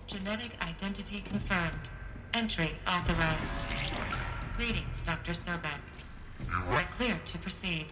Genetic identity confirmed. Entry authorized. Greetings, Dr. Sobek. You are clear to proceed.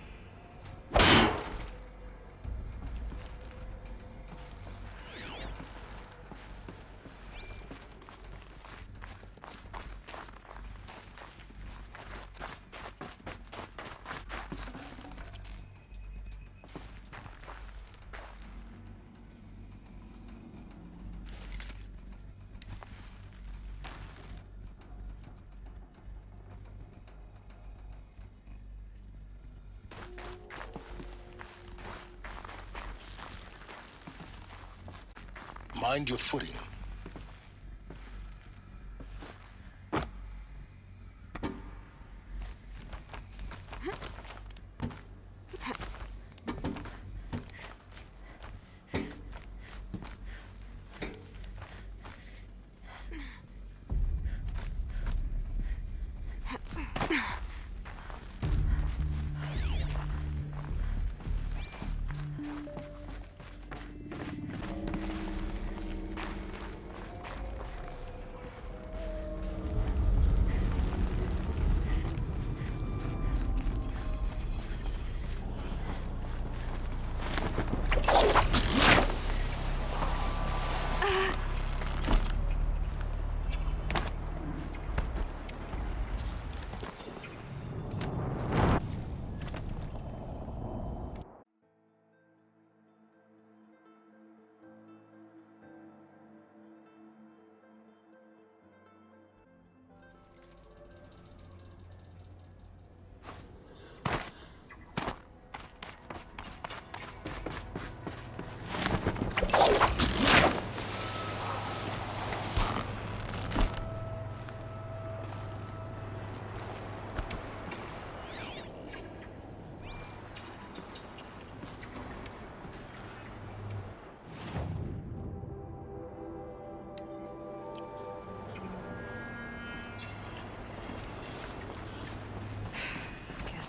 Mind your footing.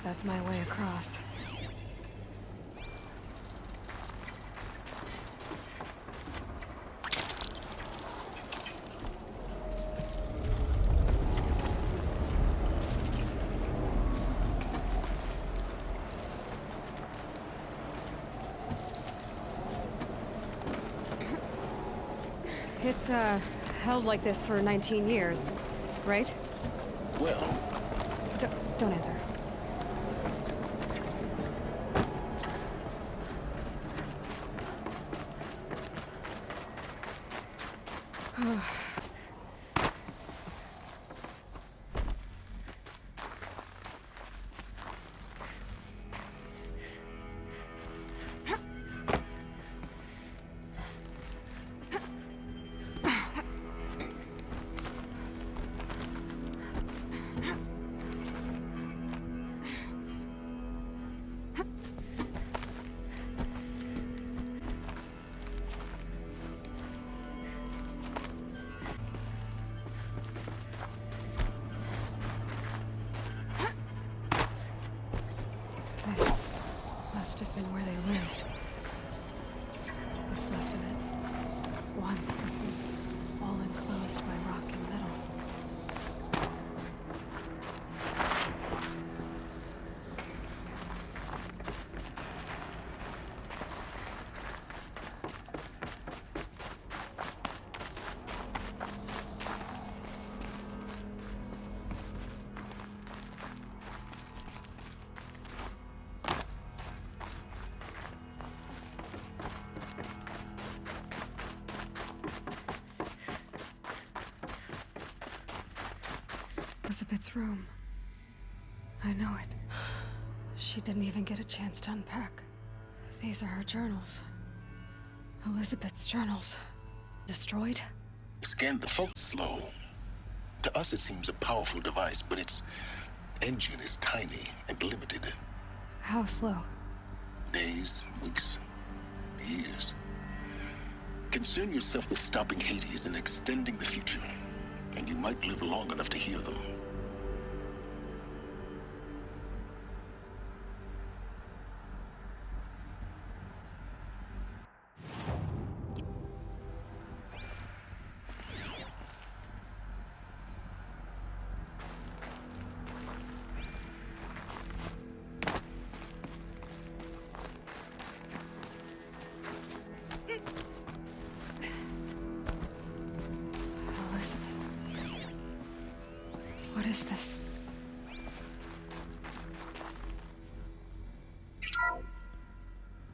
That's my way across. It's, held like this for 19 years, right? Well... Don't answer. This must have been where they lived. What's left of it. Once this was all enclosed by rock and metal. Elizabeth's room. I know it. She didn't even get a chance to unpack. These are her journals. Elizabeth's journals. Destroyed? Scan the focus slow. To us it seems a powerful device, but its engine is tiny and limited. How slow? Days, weeks, years. Concern yourself with stopping Hades and extending the future, and you might live long enough to hear them. is this?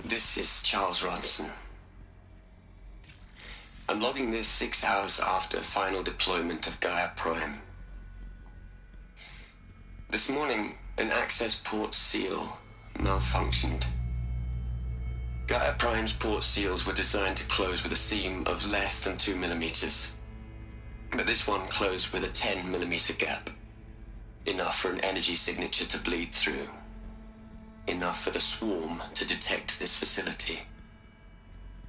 This is Charles Ronson. I'm logging this 6 hours after final deployment of Gaia Prime. This morning, an access port seal malfunctioned. Gaia Prime's port seals were designed to close with a seam of less than 2 millimeters. But this one closed with a 10 millimeter gap. Enough for an energy signature to bleed through. Enough for the swarm to detect this facility.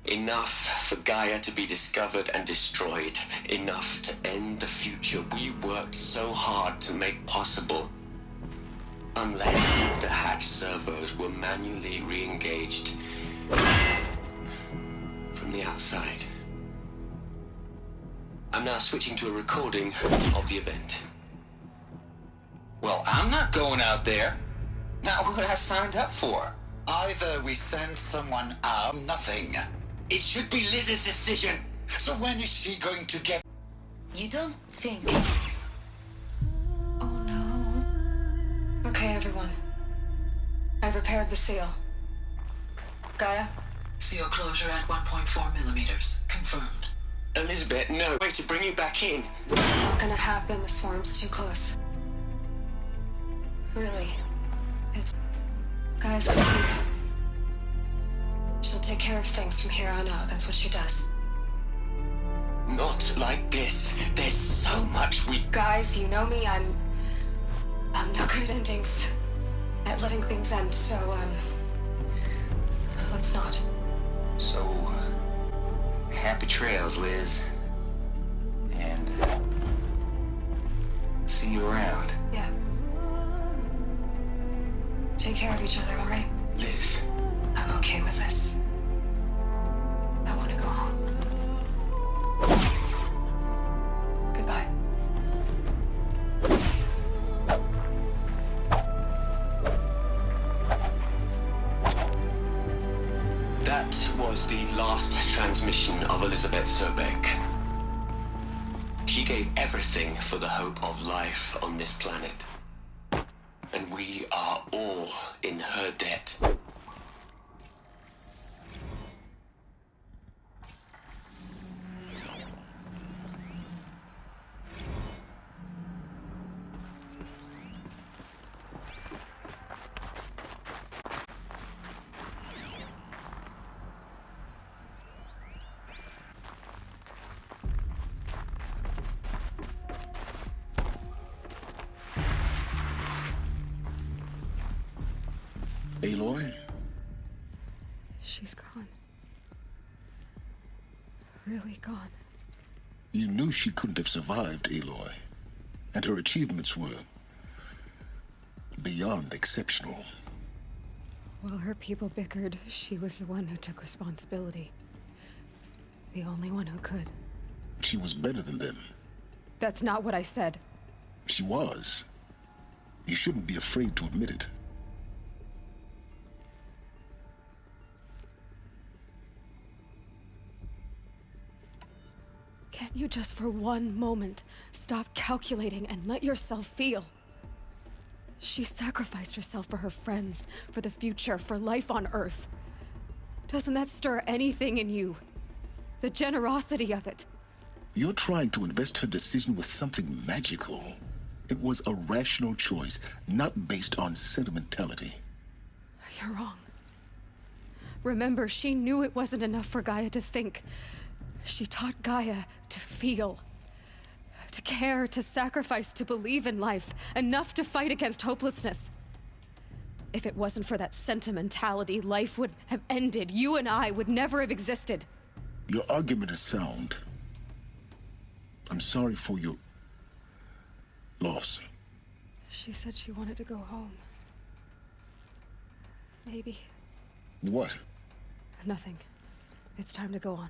Enough for Gaia to be discovered and destroyed. Enough to end the future we worked so hard to make possible. Unless the hatch servos were manually re-engaged from the outside. I'm now switching to a recording of the event. Well, I'm not going out there. Not what I signed up for. Either we send someone out, nothing. It should be Liz's decision. So when is she going to get... You don't think... Oh no. Okay, everyone. I've repaired the seal. Gaia? Seal closure at 1.4 millimeters. Confirmed. Elizabeth, no way to bring you back in. It's not gonna happen. The swarm's too close. Really. It's... Gaia's complete. She'll take care of things from here on out. That's what she does. Not like this. There's so much we... Guys, you know me. I'm no good at endings. At letting things end, so, let's not. So, happy trails, Liz. And see you around. Yeah. Take care of each other, all right? Liz. I'm okay with this. I want to go home. Goodbye. That was the last transmission of Elizabeth Sobek. She gave everything for the hope of life on this planet. And we are all in her debt. Aloy? She's gone. Really gone. You knew she couldn't have survived, Aloy. And her achievements were beyond exceptional. While her people bickered, she was the one who took responsibility. The only one who could. She was better than them. That's not what I said. She was. You shouldn't be afraid to admit it. Can't you just for one moment stop calculating and let yourself feel? She sacrificed herself for her friends, for the future, for life on Earth. Doesn't that stir anything in you? The generosity of it. You're trying to invest her decision with something magical. It was a rational choice, not based on sentimentality. You're wrong. Remember, she knew it wasn't enough for Gaia to think. She taught Gaia to feel. To care, to sacrifice, to believe in life. Enough to fight against hopelessness. If it wasn't for that sentimentality, life would have ended. You and I would never have existed. Your argument is sound. I'm sorry for your loss. She said she wanted to go home. Maybe. What? Nothing. It's time to go on.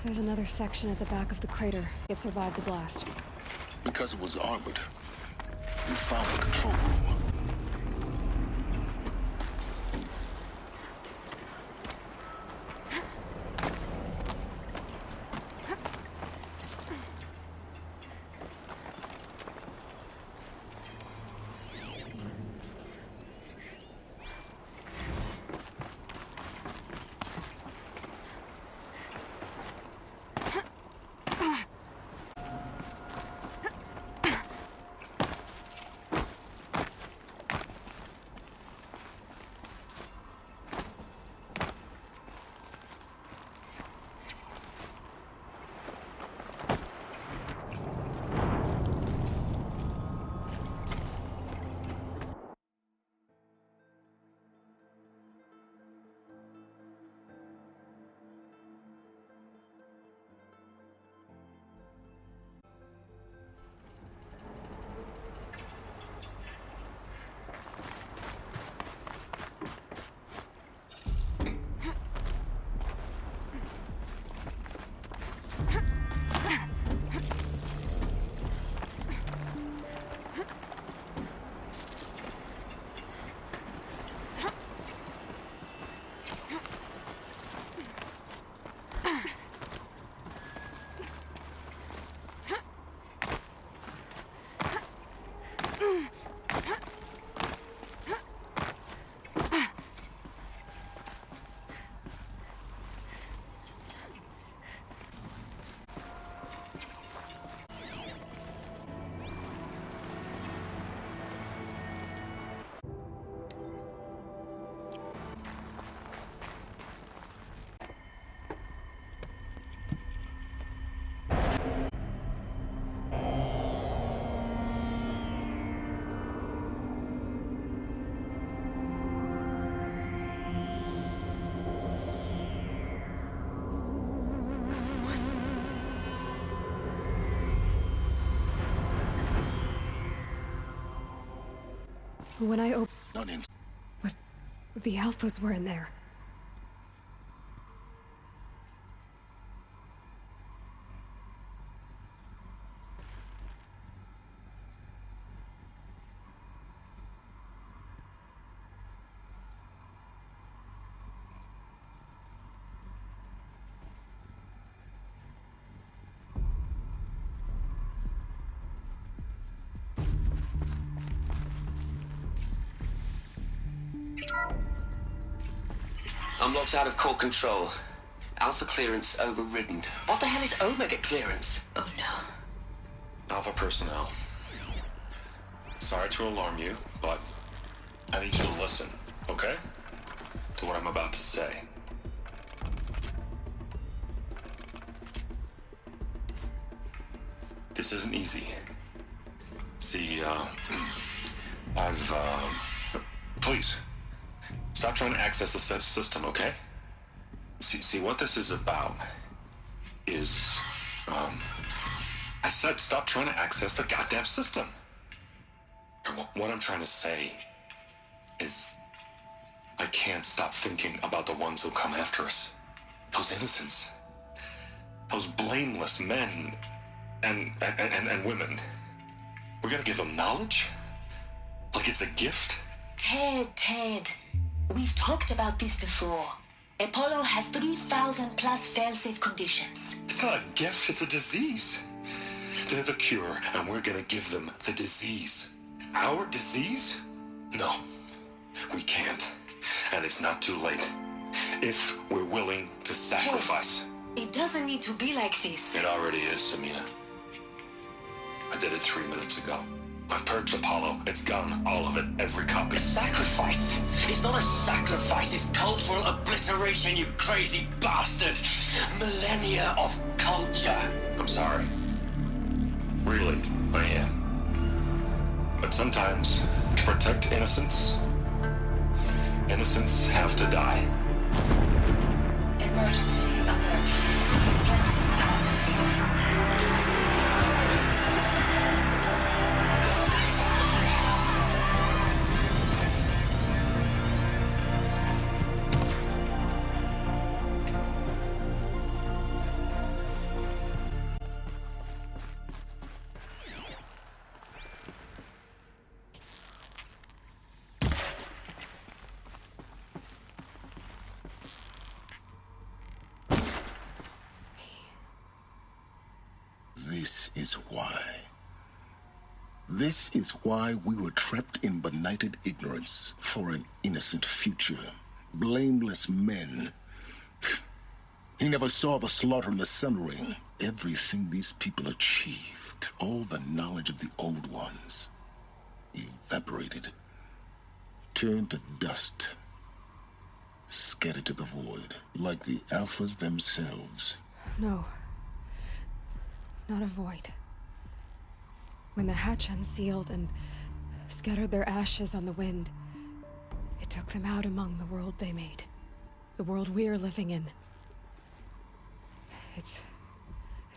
There's another section at the back of the crater. It survived the blast. Because it was armored, you found the control room. When I Not in. What? The Alphas were in there. I'm locked out of core control. Alpha clearance overridden. What the hell is Omega clearance? Oh no. Alpha personnel. Sorry to alarm you, but I need you to listen, okay? To what I'm about to say. This isn't easy. See, please, stop trying to access the system, okay? See, what this is about is, I said stop trying to access the goddamn system. And what I'm trying to say is, I can't stop thinking about the ones who come after us. Those innocents. Those blameless men and women. We're gonna give them knowledge? Like it's a gift? Ted. We've talked about this before. Apollo has 3,000 plus fail-safe conditions. It's not a gift, it's a disease. They're the cure, and we're gonna give them the disease. Our disease? No, we can't. And it's not too late. If we're willing to sacrifice. Ted, it doesn't need to be like this. It already is, Samina. I did it 3 minutes ago. I've purged Apollo. It's gone. All of it. Every copy. A sacrifice? It's not a sacrifice, it's cultural obliteration, you crazy bastard! Millennia of culture! I'm sorry. Really, I am. But sometimes, to protect innocence, innocents have to die. Emergency alert. Infecting atmosphere. this is why. This is why we were trapped in benighted ignorance for an innocent future. Blameless men. He never saw the slaughter in the Sun Ring. Everything these people achieved, all the knowledge of the old ones, evaporated, turned to dust, scattered to the void, like the Alphas themselves. No. Not a void. When the hatch unsealed and scattered their ashes on the wind, it took them out among the world they made. The world we're living in. It's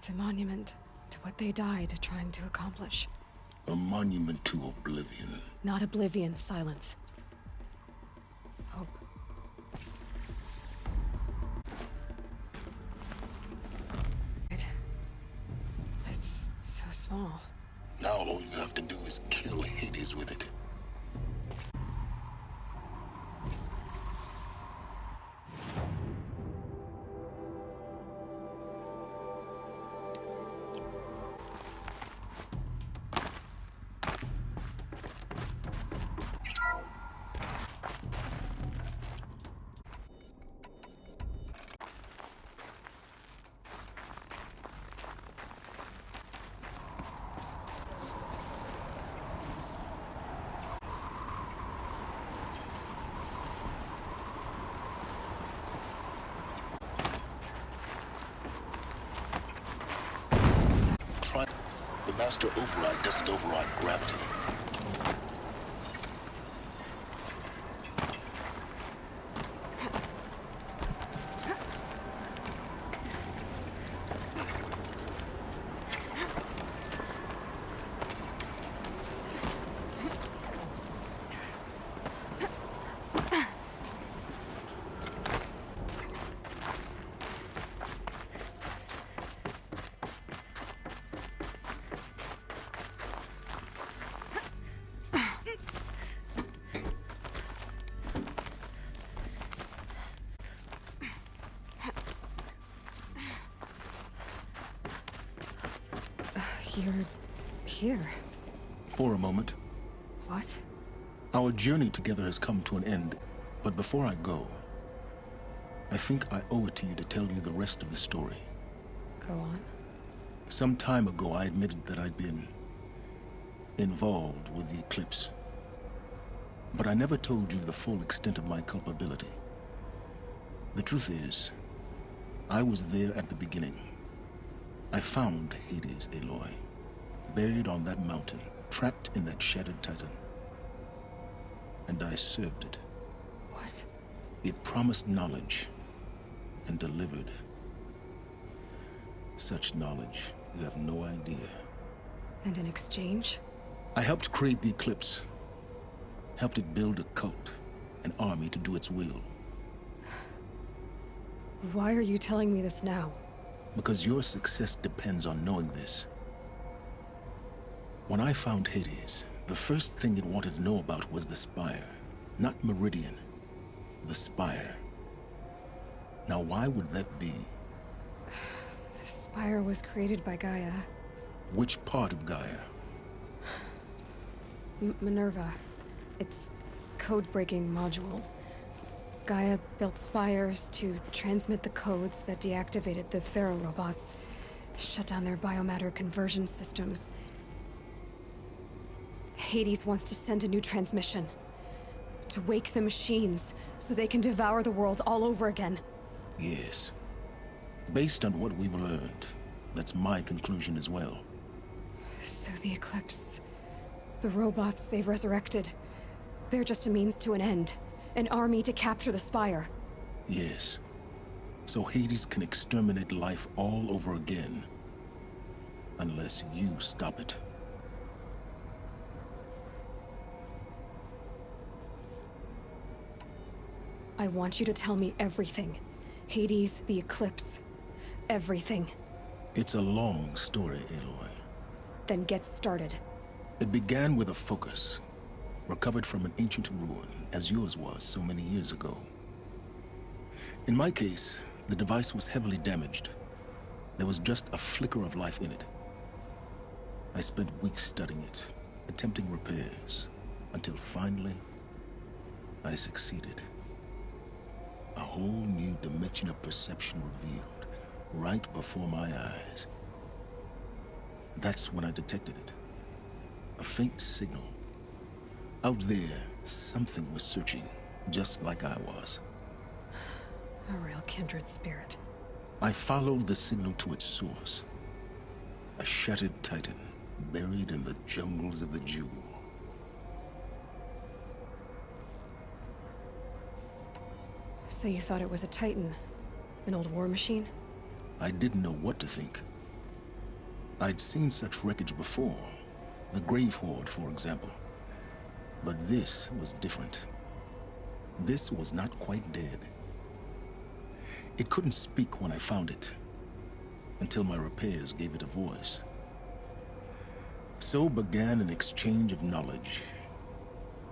a monument to what they died trying to accomplish. A monument to oblivion. Not oblivion, silence. Hope. It's so small. Now all you have to do is kill Hades with it. The master override doesn't override gravity. You're here. For a moment. What? Our journey together has come to an end, but before I go, I think I owe it to you to tell you the rest of the story. Go on. Some time ago, I admitted that I'd been involved with the eclipse. But I never told you the full extent of my culpability. The truth is, I was there at the beginning. I found Hades, Aloy, buried on that mountain, trapped in that shattered titan. And I served it. What? It promised knowledge and delivered. Such knowledge, you have no idea. And in exchange? I helped create the eclipse. Helped it build a cult, an army to do its will. Why are you telling me this now? Because your success depends on knowing this. When I found Hades, the first thing it wanted to know about was the Spire. Not Meridian. The Spire. Now why would that be? The Spire was created by Gaia. Which part of Gaia? Minerva. Its code-breaking module. Gaia built spires to transmit the codes that deactivated the Pharaoh robots, shut down their biomatter conversion systems. Hades wants to send a new transmission. To wake the machines, so they can devour the world all over again. Yes. Based on what we've learned, that's my conclusion as well. So the Eclipse... the robots they've resurrected... they're just a means to an end. An army to capture the Spire. Yes. So Hades can exterminate life all over again. Unless you stop it. I want you to tell me everything. Hades, the Eclipse. Everything. It's a long story, Aloy. Then get started. It began with a focus. Recovered from an ancient ruin, as yours was so many years ago. In my case, the device was heavily damaged. There was just a flicker of life in it. I spent weeks studying it, attempting repairs, until finally, I succeeded. A whole new dimension of perception revealed, right before my eyes. That's when I detected it. A faint signal. Out there, something was searching, just like I was. A real kindred spirit. I followed the signal to its source. A shattered titan, buried in the jungles of the Jewel. So you thought it was a titan? An old war machine? I didn't know what to think. I'd seen such wreckage before. The Grave Horde, for example. But this was different. This was not quite dead. It couldn't speak when I found it, until my repairs gave it a voice. So began an exchange of knowledge.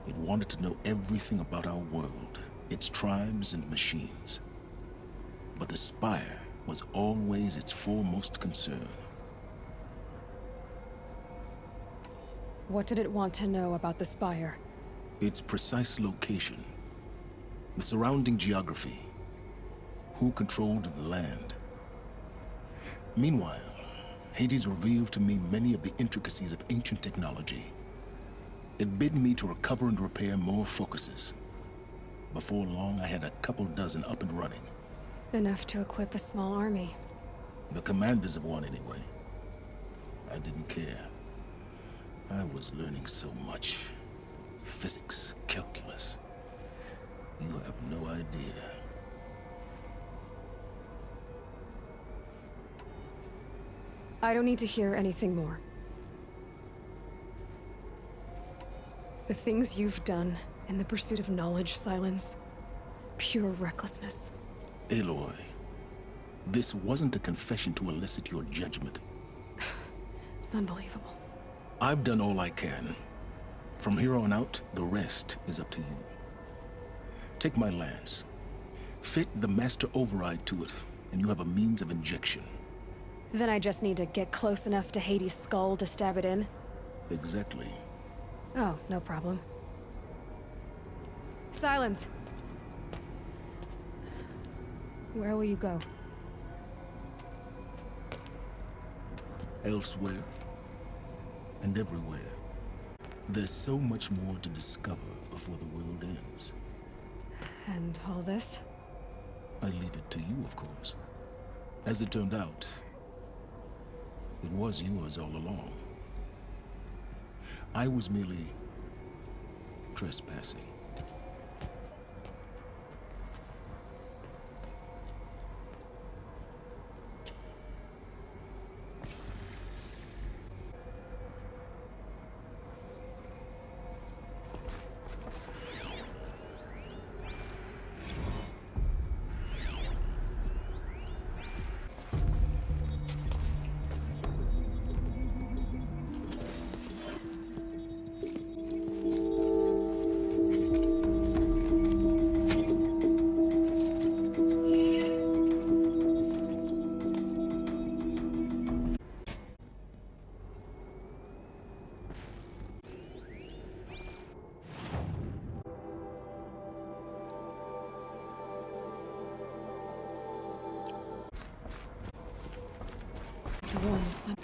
It wanted to know everything about our world, its tribes and machines. But the Spire was always its foremost concern. What did it want to know about the Spire? Its precise location, the surrounding geography, who controlled the land. Meanwhile, Hades revealed to me many of the intricacies of ancient technology. It bid me to recover and repair more focuses. Before long, I had a couple dozen up and running. Enough to equip a small army. The commanders of one, anyway. I didn't care. I was learning so much. Physics, calculus. You have no idea. I don't need to hear anything more. The things you've done in the pursuit of knowledge, Silence. Pure recklessness. Aloy, this wasn't a confession to elicit your judgment. Unbelievable. I've done all I can. From here on out, the rest is up to you. Take my lance. Fit the master override to it, and you have a means of injection. Then I just need to get close enough to Hades' skull to stab it in? Exactly. Oh, no problem. Silence! Where will you go? Elsewhere. And everywhere. There's so much more to discover before the world ends. And all this? I leave it to you, of course. As it turned out, it was yours all along. I was merely trespassing. To warm the sun.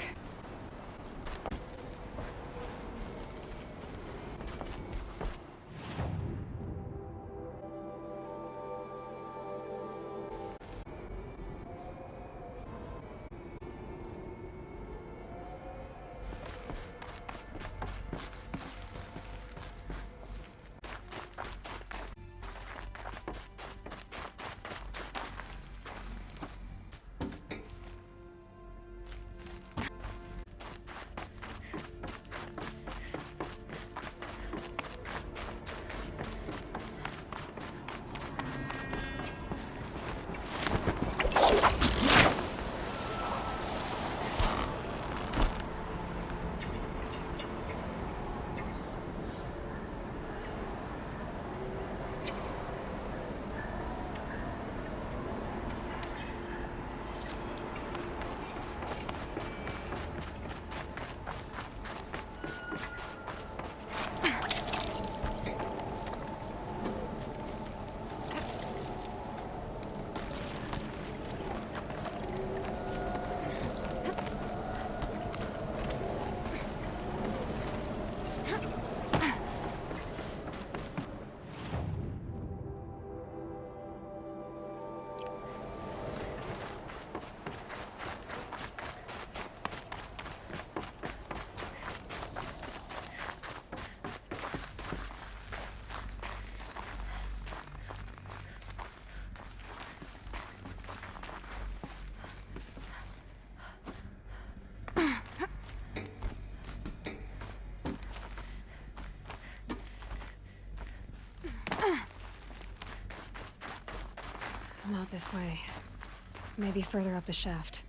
Not this way. Maybe further up the shaft.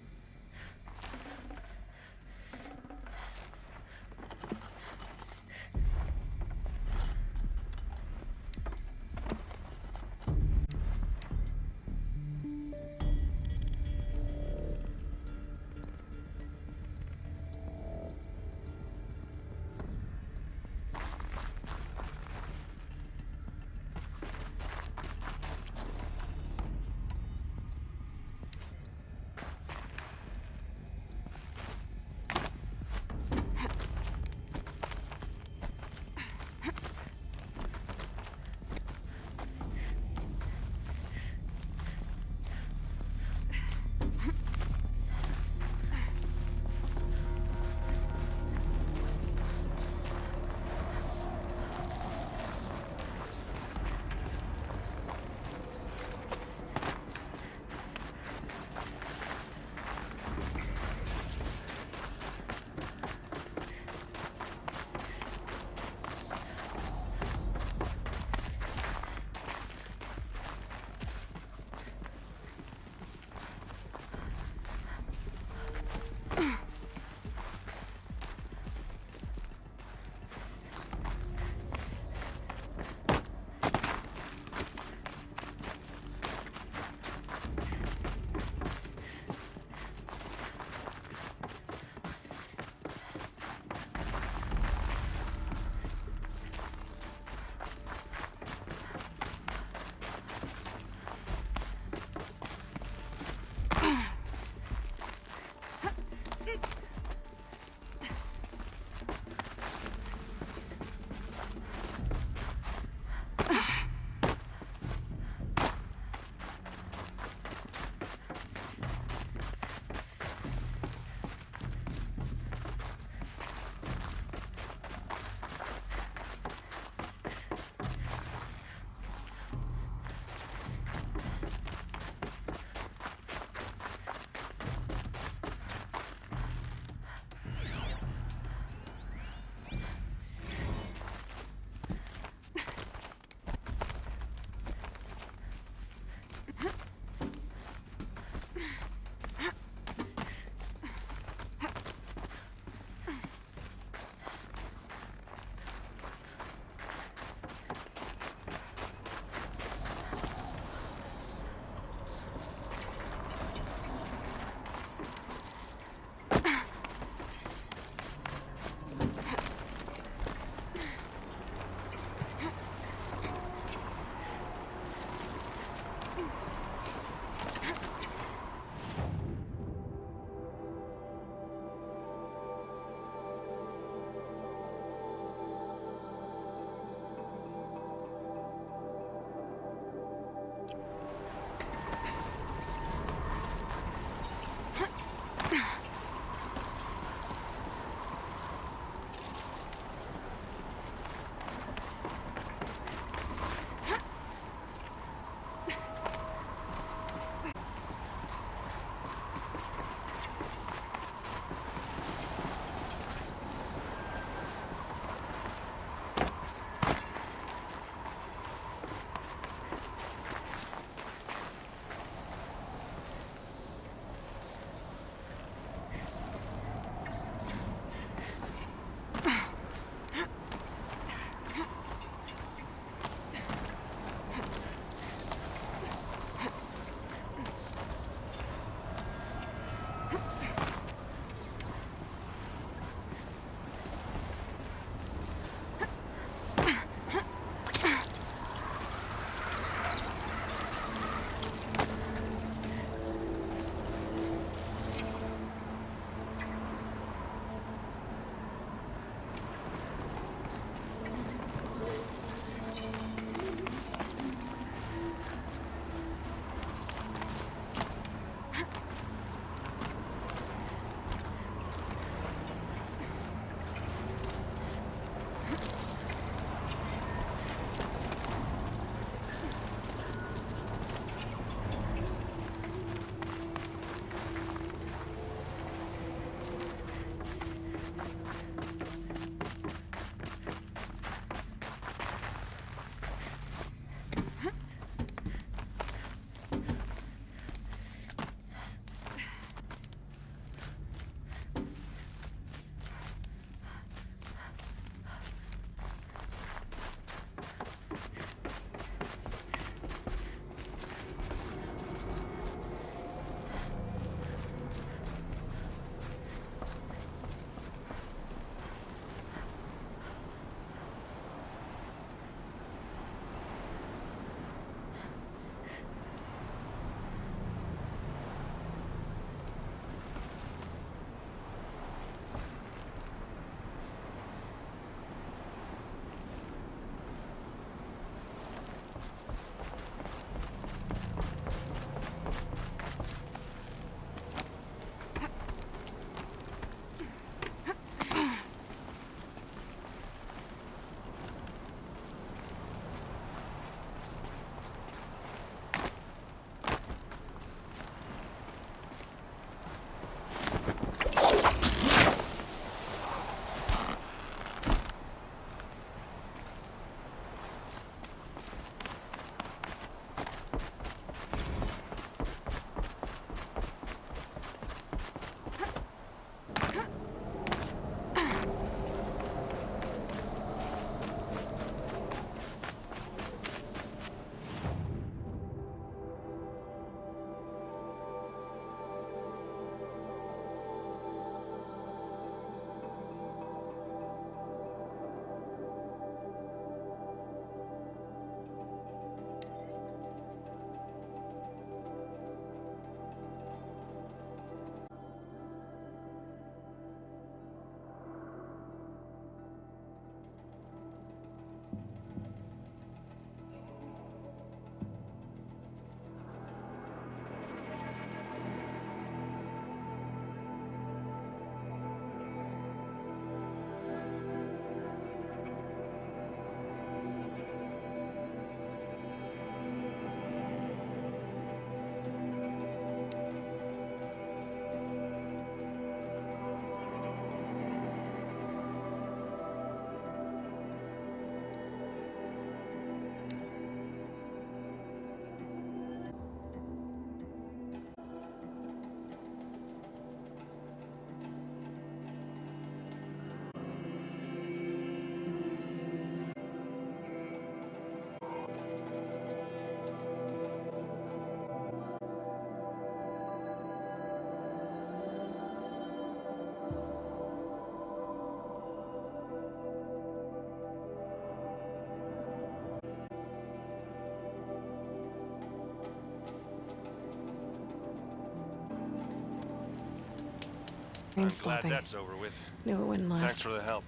Rain I'm stopping. glad that's over with. Knew it wouldn't last. Thanks for the help.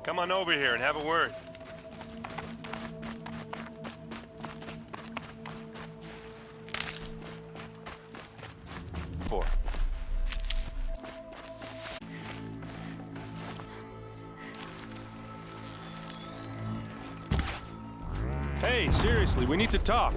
Come on over here and have a word. Four. Hey, seriously, we need to talk.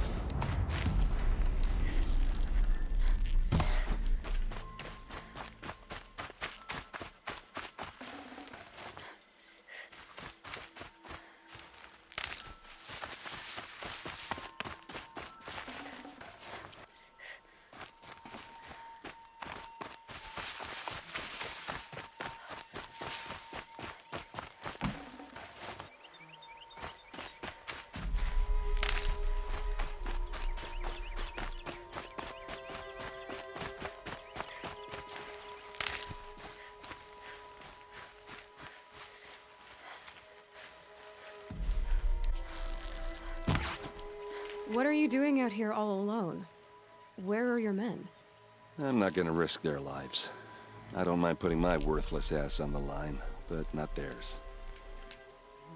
What are you doing out here all alone? Where are your men? I'm not gonna risk their lives. I don't mind putting my worthless ass on the line, but not theirs.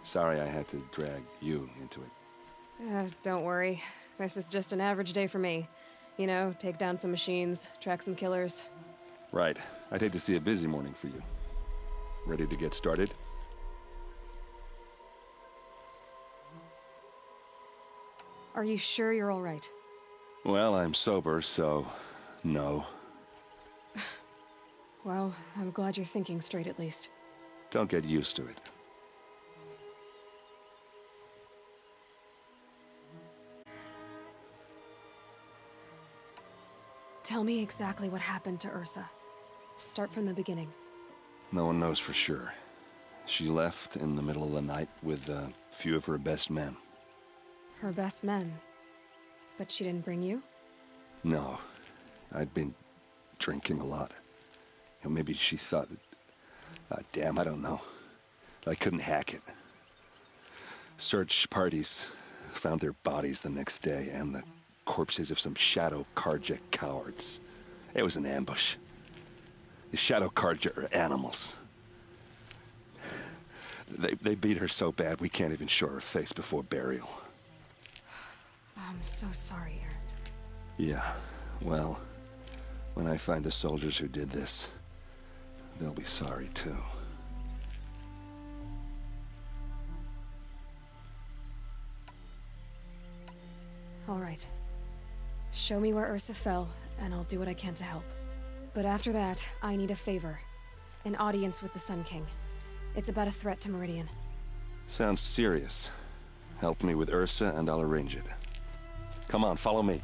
Sorry I had to drag you into it. Don't worry. This is just an average day for me. You know, take down some machines, track some killers. Right. I'd hate to see a busy morning for you. Ready to get started? Are you sure you're all right? Well, I'm sober, so no. Well, I'm glad you're thinking straight at least. Don't get used to it. Tell me exactly what happened to Ursa. Start from the beginning. No one knows for sure. She left in the middle of the night with a few of her best men. Her best men. But she didn't bring you? No. I'd been drinking a lot. Maybe she thought... damn, I don't know. I couldn't hack it. Search parties found their bodies the next day, and the corpses of some Shadow Karja cowards. It was an ambush. The Shadow Karja are animals. They beat her so bad we can't even show her face before burial. I'm so sorry, Erend. Yeah, well, when I find the soldiers who did this, they'll be sorry too. All right. Show me where Ursa fell, and I'll do what I can to help. But after that, I need a favor. An audience with the Sun King. It's about a threat to Meridian. Sounds serious. Help me with Ursa and I'll arrange it. Come on, follow me.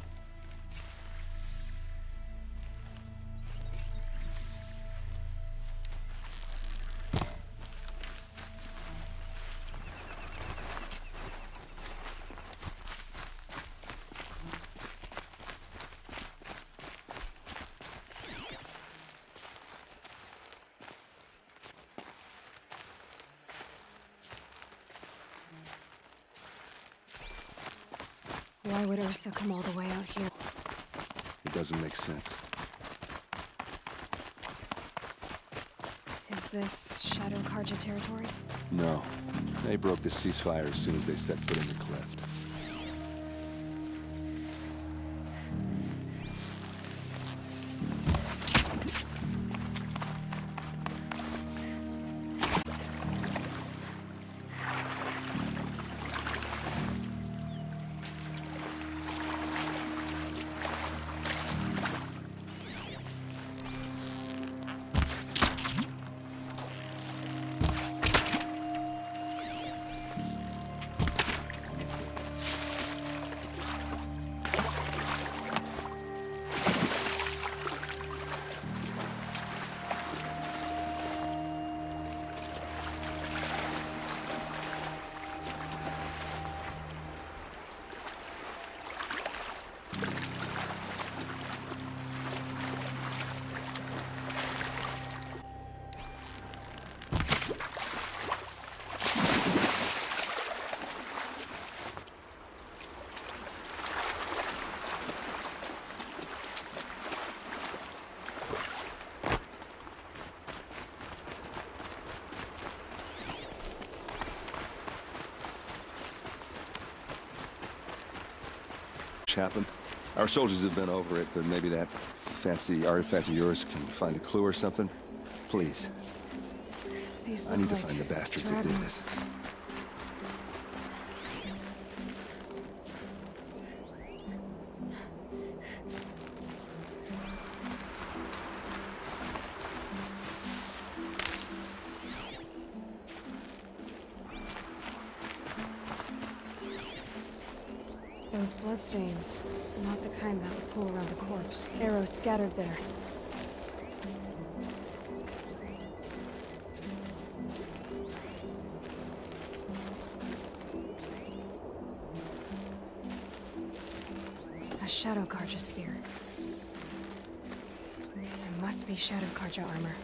Why would Ursa come all the way out here? It doesn't make sense. Is this Shadow Karja territory? No. They broke the ceasefire as soon as they set foot in the cleft. happened? Our soldiers have been over it, but maybe that fancy artifact of yours can find a clue or something? Please. These I need to look find the like bastards that did this. Those bloodstains, not the kind that would pool around a corpse. Arrows scattered there. A Shadow Karja spear. There must be Shadow Karja armor.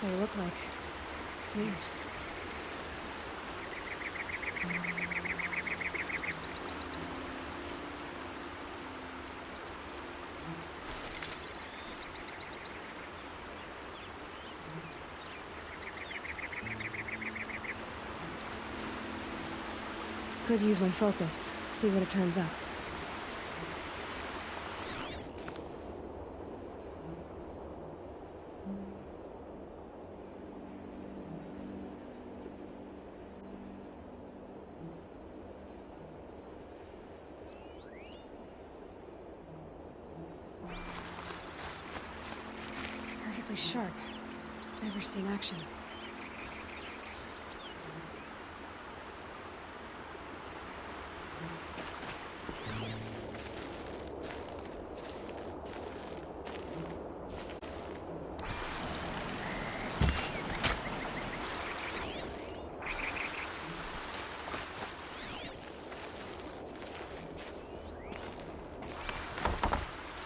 They look like smears. Could use my focus, see what it turns up. It's perfectly sharp. Never seen action.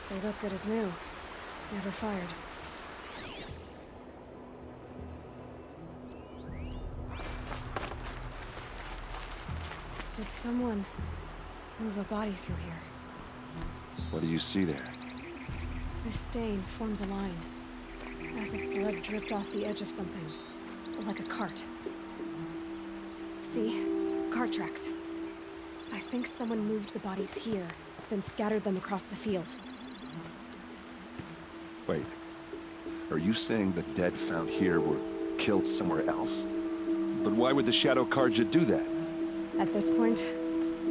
They look good as new. Never fired. Did someone move a body through here? What do you see there? This stain forms a line, as if blood dripped off the edge of something, like a cart. See? Cart tracks. I think someone moved the bodies here, then scattered them across the field. Wait. Are you saying the dead found here were killed somewhere else? But why would the Shadow Karja do that? At this point,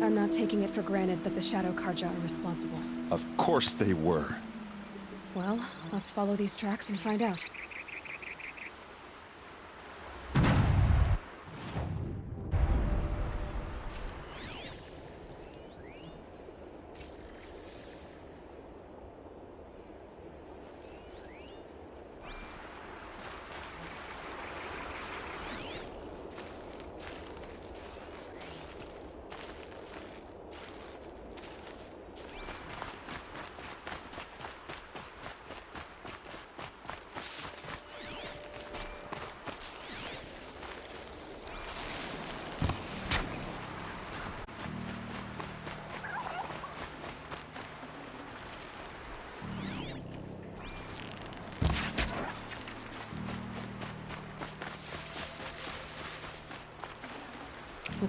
I'm not taking it for granted that the Shadow Karja are responsible. Of course they were. Well, let's follow these tracks and find out.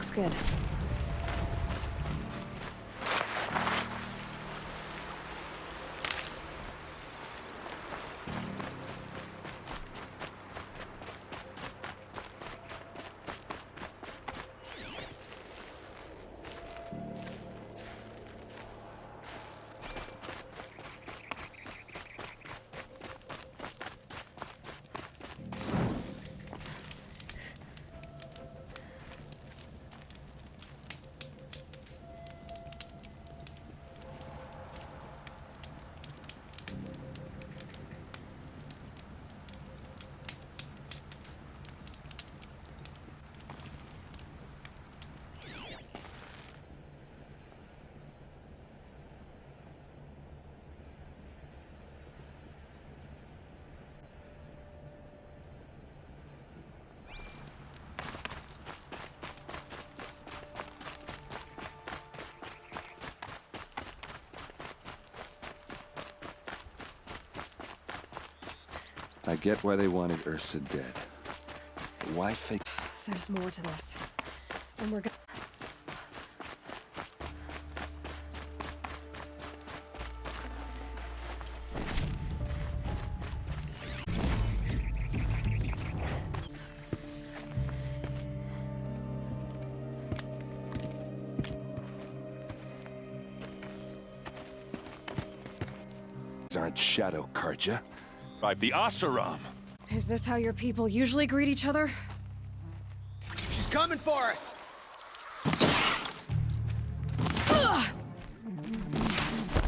Looks good. I get why they wanted Ursa dead. But why fake? There's more to this. And we're gonna... These aren't Shadow Karja. By the Asaram. Is this how your people usually greet each other? She's coming for us!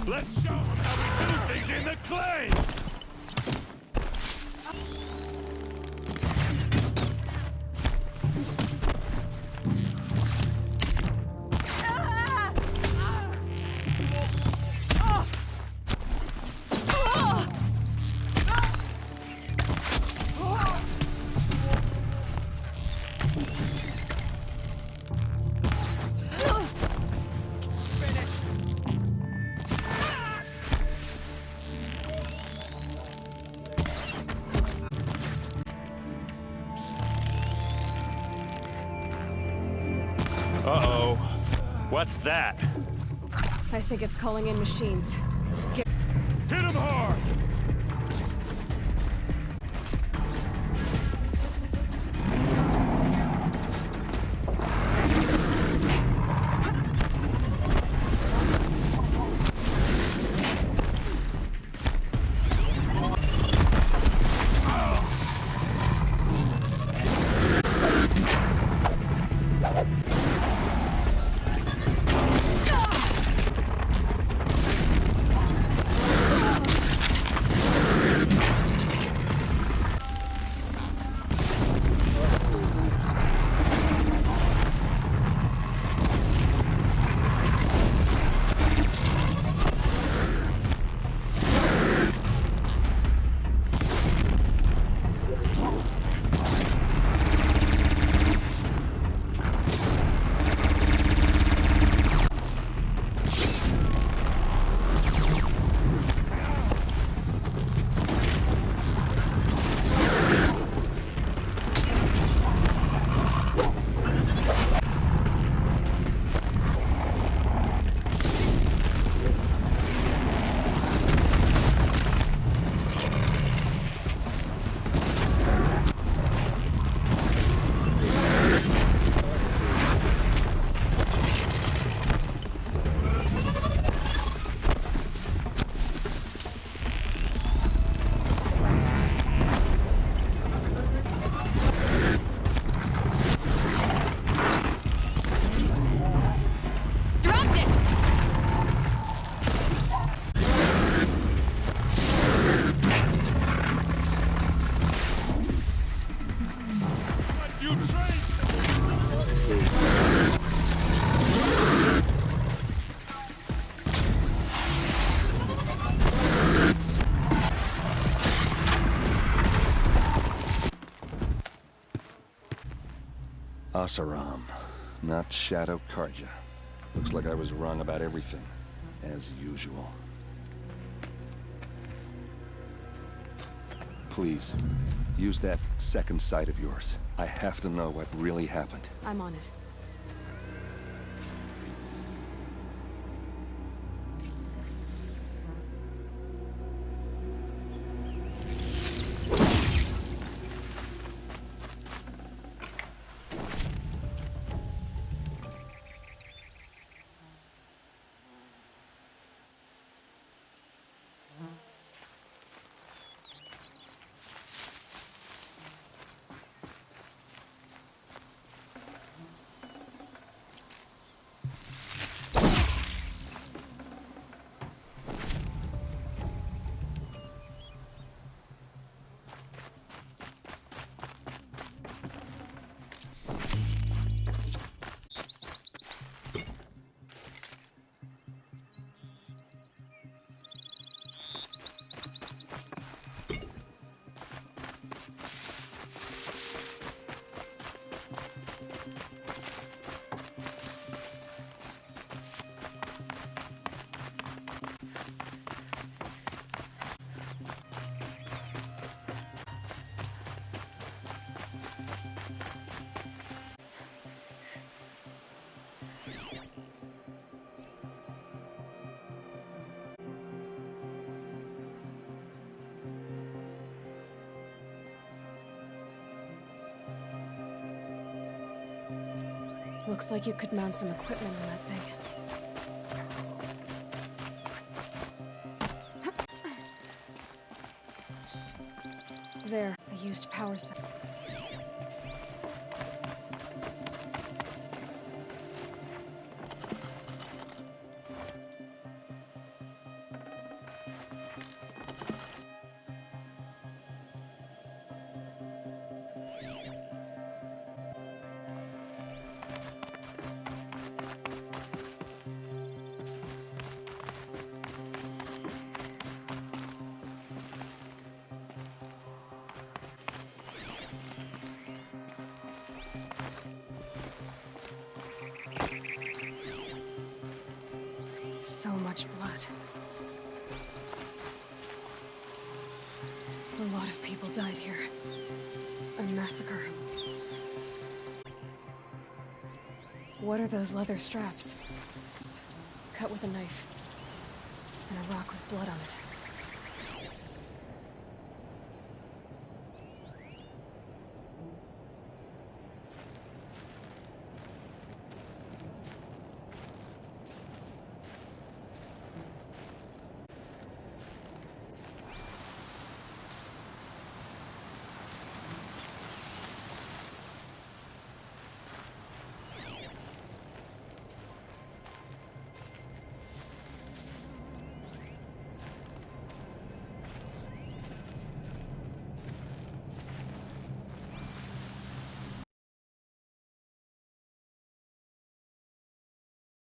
Let's show them how we do things in the clay! Uh-oh. What's that? I think it's calling in machines. Hit him hard! Asaram, not Shadow Karja. Looks like I was wrong about everything, as usual. Please, use that second sight of yours. I have to know what really happened. I'm on it. Looks like you could mount some equipment on that thing. There, a used power cell. So much blood. A lot of people died here. A massacre. What are those leather straps? Cut with a knife. And a rock with blood on it.